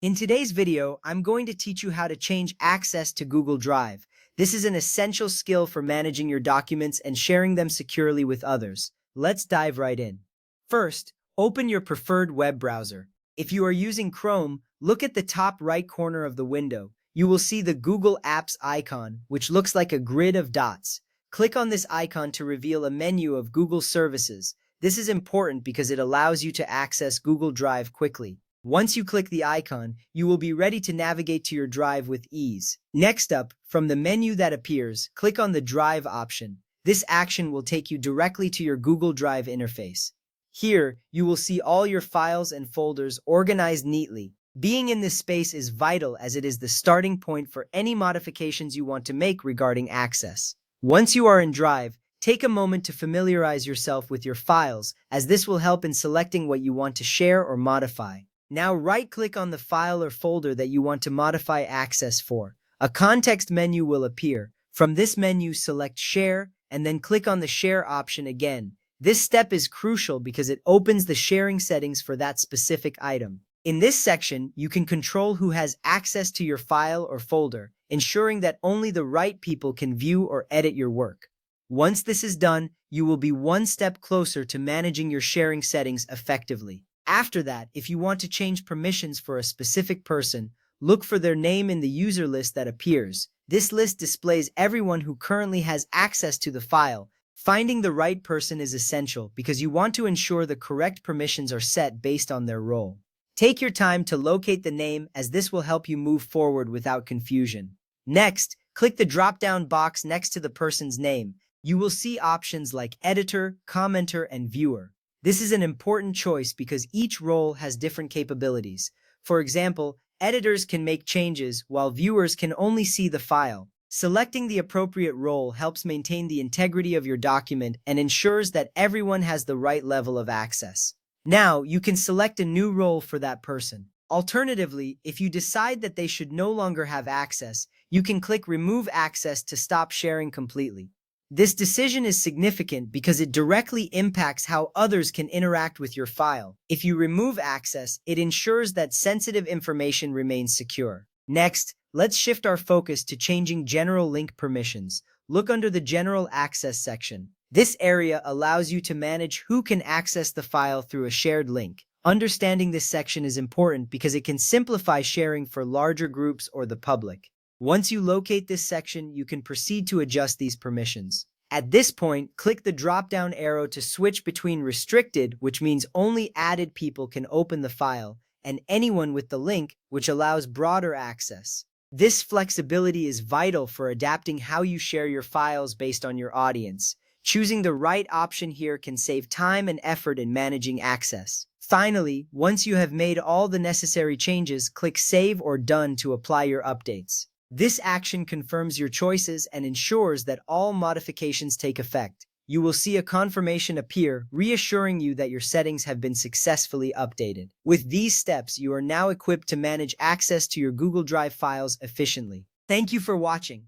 In today's video, I'm going to teach you how to change access to Google Drive. This is an essential skill for managing your documents and sharing them securely with others. Let's dive right in. First, open your preferred web browser. If you are using Chrome, look at the top right corner of the window. You will see the Google Apps icon, which looks like a grid of dots. Click on this icon to reveal a menu of Google services. This is important because it allows you to access Google Drive quickly. Once you click the icon, you will be ready to navigate to your drive with ease. Next up, from the menu that appears, click on the Drive option. This action will take you directly to your Google Drive interface. Here, you will see all your files and folders organized neatly. Being in this space is vital as it is the starting point for any modifications you want to make regarding access. Once you are in Drive, take a moment to familiarize yourself with your files, as this will help in selecting what you want to share or modify. Now right-click on the file or folder that you want to modify access for. A context menu will appear. From this menu, select Share, and then click on the Share option again. This step is crucial because it opens the sharing settings for that specific item. In this section, you can control who has access to your file or folder, ensuring that only the right people can view or edit your work. Once this is done, you will be one step closer to managing your sharing settings effectively. After that, if you want to change permissions for a specific person, look for their name in the user list that appears. This list displays everyone who currently has access to the file. Finding the right person is essential because you want to ensure the correct permissions are set based on their role. Take your time to locate the name, as this will help you move forward without confusion. Next, click the drop-down box next to the person's name. You will see options like Editor, Commenter, and Viewer. This is an important choice because each role has different capabilities. For example, editors can make changes while viewers can only see the file. Selecting the appropriate role helps maintain the integrity of your document and ensures that everyone has the right level of access. Now, you can select a new role for that person. Alternatively, if you decide that they should no longer have access, you can click Remove Access to stop sharing completely. This decision is significant because it directly impacts how others can interact with your file. If you remove access, it ensures that sensitive information remains secure. Next, let's shift our focus to changing general link permissions. Look under the General Access section. This area allows you to manage who can access the file through a shared link. Understanding this section is important because it can simplify sharing for larger groups or the public. Once you locate this section, you can proceed to adjust these permissions. At this point, click the drop-down arrow to switch between Restricted, which means only added people can open the file, and Anyone with the link, which allows broader access. This flexibility is vital for adapting how you share your files based on your audience. Choosing the right option here can save time and effort in managing access. Finally, once you have made all the necessary changes, click Save or Done to apply your updates. This action confirms your choices and ensures that all modifications take effect. You will see a confirmation appear, reassuring you that your settings have been successfully updated. With these steps, you are now equipped to manage access to your Google Drive files efficiently. Thank you for watching.